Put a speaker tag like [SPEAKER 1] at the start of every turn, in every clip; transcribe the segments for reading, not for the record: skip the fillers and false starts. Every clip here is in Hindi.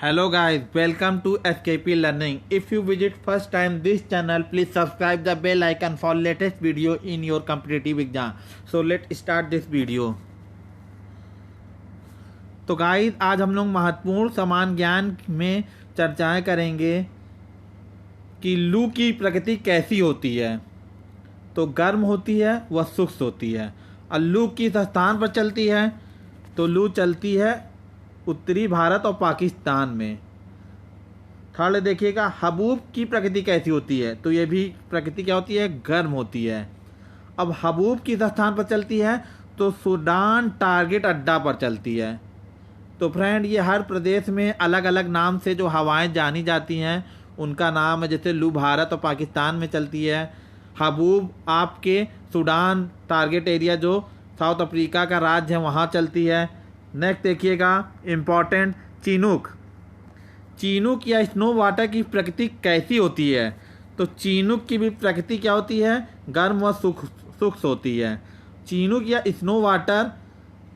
[SPEAKER 1] Hello guys, welcome to SKP Learning. If you visit first time this channel, please subscribe the bell icon for latest video in your competitive exam. So let's start this video. तो गाइस आज हम लोग महत्वपूर्ण समान ज्ञान में चर्चाएं करेंगे कि लू की प्रकृति कैसी होती है। तो गर्म होती है व शुष्क होती है। और लू किस स्थान पर चलती है? तो लू चलती है उत्तरी भारत और पाकिस्तान में। थर्ड देखिएगा, हबूब की प्रकृति कैसी होती है? तो ये भी प्रकृति क्या होती है? गर्म होती है। अब हबूब किस स्थान पर चलती है? तो सूडान टारगेट अड्डा पर चलती है। तो फ्रेंड, ये हर प्रदेश में अलग अलग नाम से जो हवाएं जानी जाती हैं उनका नाम है। जैसे लू भारत और पाकिस्तान में चलती है, हबूब आपके सूडान टारगेट एरिया जो साउथ अफ्रीका का राज्य है वहाँ चलती है। नेक्स्ट देखिएगा इम्पॉर्टेंट, चिनूक। चिनूक या स्नो वाटर की प्रकृति कैसी होती है? तो चिनूक की भी प्रकृति क्या होती है? गर्म व शुष्क होती है। चिनूक या स्नो वाटर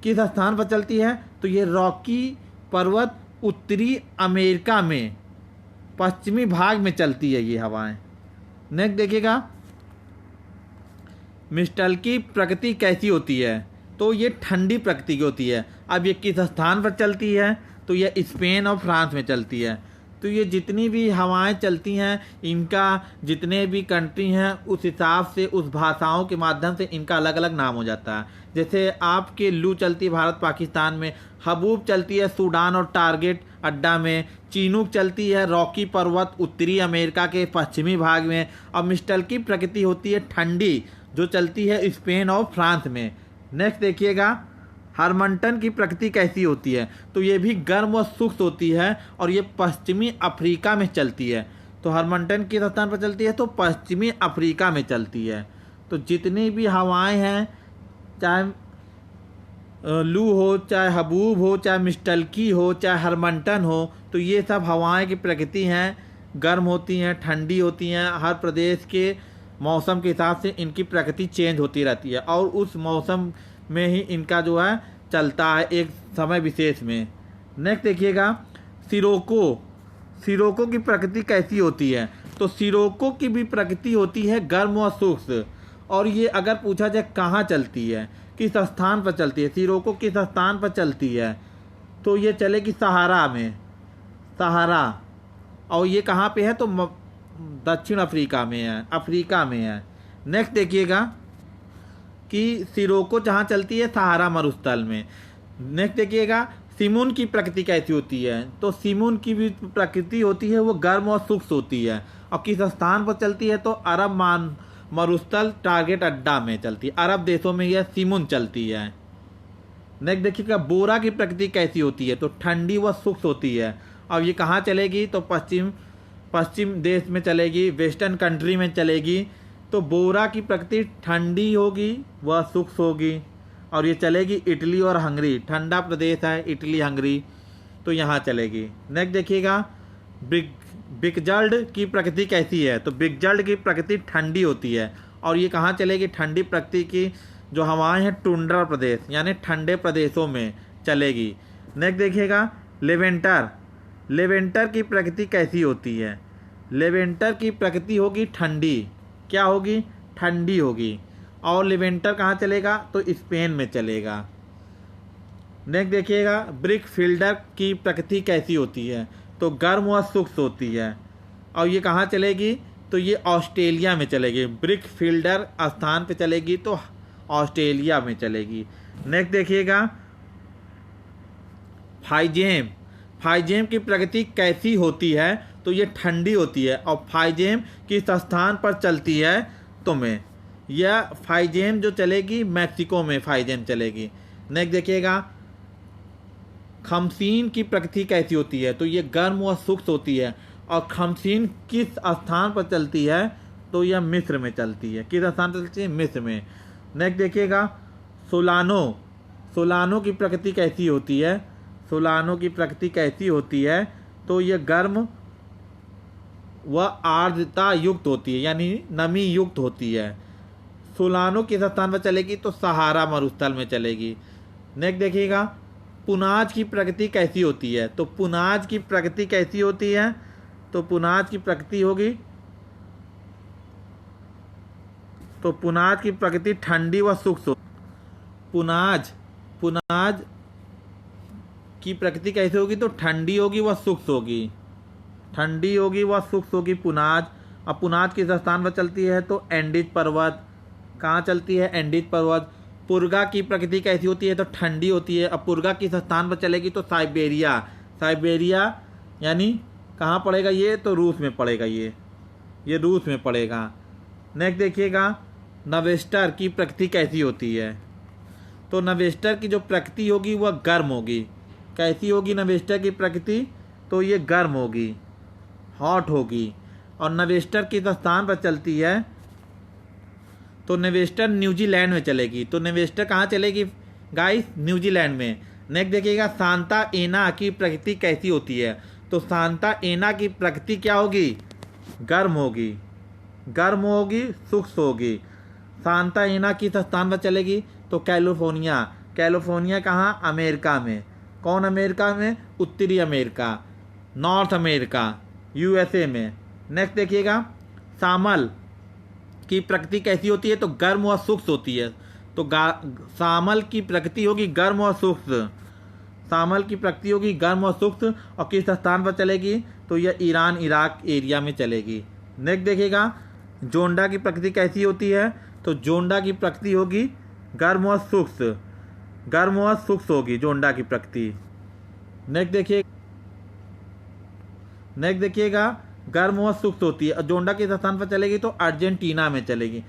[SPEAKER 1] किस स्थान पर चलती है? तो ये रॉकी पर्वत उत्तरी अमेरिका में पश्चिमी भाग में चलती है ये हवाएं। नेक्स्ट देखिएगा, मिस्टल की प्रकृति कैसी होती है? तो ये ठंडी प्रकृति की होती है। अब ये किस स्थान पर चलती है? तो ये स्पेन और फ्रांस में चलती है। तो ये जितनी भी हवाएं चलती हैं इनका जितने भी कंट्री हैं उस हिसाब से उस भाषाओं के माध्यम से इनका अलग अलग नाम हो जाता है। जैसे आपके लू चलती है भारत पाकिस्तान में, हबूब चलती है सूडान और टारगेट अड्डा में, चिनूक चलती है रॉकी पर्वत उत्तरी अमेरिका के पश्चिमी भाग में, और मिस्टल की प्रकृति होती है ठंडी जो चलती है स्पेन और फ्रांस में। नेक्स्ट देखिएगा, हरमंटन की प्रकृति कैसी होती है? तो ये भी गर्म व शुष्क होती है और ये पश्चिमी अफ्रीका में चलती है। तो हरमंटन किस स्थान पर चलती है? तो पश्चिमी अफ्रीका में चलती है। तो जितनी भी हवाएं हैं, चाहे लू हो, चाहे हबूब हो, चाहे मिस्टलकी हो, चाहे हरमंटन हो, तो ये सब हवाएं की प्रकृति हैं, गर्म होती हैं, ठंडी होती हैं। हर प्रदेश के मौसम के हिसाब से इनकी प्रकृति चेंज होती रहती है और उस मौसम में ही इनका जो है चलता है एक समय विशेष में। नेक्स्ट देखिएगा, सिरोको की प्रकृति कैसी होती है? तो सिरोको की भी प्रकृति होती है गर्म व शुष्क। और ये अगर पूछा जाए कहाँ चलती है, किस स्थान पर चलती है, सिरोको किस स्थान पर चलती है? तो ये चलेगी सहारा में, सहारा। और ये कहाँ पे है? तो दक्षिण अफ्रीका में है, नेक्स्ट देखिएगा कि सिरोको जहाँ चलती है सहारा मरुस्थल में। नेक्स्ट देखिएगा, सिमुन की प्रकृति कैसी होती है? तो सिमुन की भी प्रकृति होती है वो गर्म और शुष्क होती है। और किस स्थान पर चलती है? तो अरब मरुस्थल टारगेट अड्डा में चलती है। अरब देशों में यह सिमुन चलती है। नेक्स्ट देखिएगा, बोरा की प्रकृति कैसी होती है? तो ठंडी व शुष्क होती है। और ये कहाँ चलेगी? तो पश्चिम देश में चलेगी, वेस्टर्न कंट्री में चलेगी। तो बोरा की प्रकृति ठंडी होगी व शुष्क होगी और ये चलेगी इटली और हंगरी, ठंडा प्रदेश है इटली हंगरी, तो यहाँ चलेगी। नेक्स्ट देखिएगा, बिगजल्ड की प्रकृति कैसी है? तो बिगजल्ड की प्रकृति ठंडी होती है और ये कहाँ चलेगी? ठंडी प्रकृति की जो हवाएं हैं टुंड्रा प्रदेश यानी ठंडे प्रदेशों में चलेगी। नेक्स्ट देखिएगा, लेवेंटर की प्रकृति कैसी होती है? लेवेंटर की प्रकृति होगी ठंडी। क्या होगी? ठंडी होगी। और लेवेंटर कहाँ चलेगा? तो स्पेन में चलेगा। नेक्स्ट देखिएगा, ब्रिक फील्डर की प्रकृति कैसी होती है? तो गर्म व शुष्क होती है और ये कहाँ चलेगी? तो ये ऑस्ट्रेलिया में चलेगी। ब्रिक फील्डर स्थान पे चलेगी तो ऑस्ट्रेलिया में चलेगी। नेक्स्ट देखिएगा, फाइजेम की प्रकृति कैसी होती है? तो ये ठंडी होती है। और फाइजेम किस स्थान पर चलती है? तो में यह फाइजेम जो चलेगी मैक्सिको में फाइजेम चलेगी। नेक्स्ट देखिएगा, खमसीन की प्रकृति कैसी होती है? तो ये गर्म व शुष्क होती है। और खमसीन किस स्थान पर चलती है? तो यह मिस्र में चलती है। किस स्थान पर चलती है? मिस्र में। नेक्स्ट देखिएगा, सोलानो की प्रकृति कैसी होती है? सोलानो की प्रकृति कैसी होती है? तो यह गर्म व आर्द्रता युक्त होती है यानी नमी युक्त होती है। सोलानो किस स्थान पर चलेगी? तो सहारा मरुस्थल में चलेगी। नेक्स्ट देखिएगा, पुनाज की प्रकृति कैसी होती है? तो पुनाज की प्रकृति कैसी होती है? तो पुनाज की प्रकृति होगी, तो पुनाज की प्रकृति ठंडी व शुष्क। पुनाज पुनाज की प्रकृति कैसे होगी? तो ठंडी होगी व शुष्क होगी, ठंडी होगी व शुष्क होगी पुनाज। अब पुनाज किस स्थान पर चलती है? तो एंडीज पर्वत। कहाँ चलती है? एंडीज पर्वत। पुर्गा की प्रकृति कैसी होती है? तो ठंडी होती है। अब पुर्गा किस स्थान पर चलेगी? तो साइबेरिया। साइबेरिया यानी कहाँ पड़ेगा ये? तो रूस में पड़ेगा, ये रूस में पड़ेगा। नेक्स्ट देखिएगा, नवेस्टर की प्रकृति कैसी होती है? तो नवेस्टर की जो प्रकृति होगी वह गर्म होगी। कैसी होगी नवेस्टर की प्रकृति? तो ये गर्म होगी, हॉट होगी। और नवेस्टर किस स्थान पर चलती है? तो नवेस्टर न्यूजीलैंड में चलेगी। तो नवेस्टर कहाँ चलेगी गाइस? न्यूजीलैंड में। नेक्स्ट देखिएगा, सांता एना की प्रकृति कैसी होती है? तो सांता एना की प्रकृति क्या होगी? गर्म होगी, गर्म होगी, शुष्क होगी। सांता एना किस स्थान पर चलेगी? तो कैलिफोर्निया। कैलिफोर्निया कहाँ? अमेरिका में। कौन अमेरिका में? उत्तरी अमेरिका, नॉर्थ अमेरिका, यूएसए में। नेक्स्ट देखिएगा, सामल की प्रकृति कैसी होती है? तो गर्म व शुष्क होती है। तो सामल की प्रकृति होगी गर्म व शुष्क। सामल की प्रकृति होगी गर्म व शुष्क। और किस स्थान पर चलेगी? तो यह ईरान इराक एरिया में चलेगी। नेक्स्ट देखिएगा, जोंडा की प्रकृति कैसी होती है? तो जोंडा की प्रकृति होगी गर्म व शुष्क, गर्म व शुष्क होगी जोंडा की प्रकृति। नेक्स्ट देखिएगा, गर्म व शुष्क होती है। जोंडा किस स्थान पर चलेगी? तो अर्जेंटीना में चलेगी।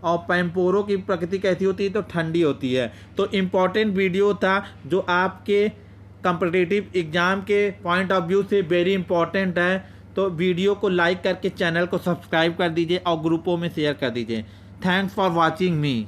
[SPEAKER 1] और पैम्पोरो की प्रकृति कैसी होती है? तो ठंडी होती है। तो इम्पॉर्टेंट वीडियो था जो आपके कॉम्पिटिटिव एग्जाम के पॉइंट ऑफ व्यू से वेरी इंपॉर्टेंट है। तो वीडियो को लाइक करके चैनल को सब्सक्राइब कर दीजिए और ग्रुपों में शेयर कर दीजिए। Thanks for watching me.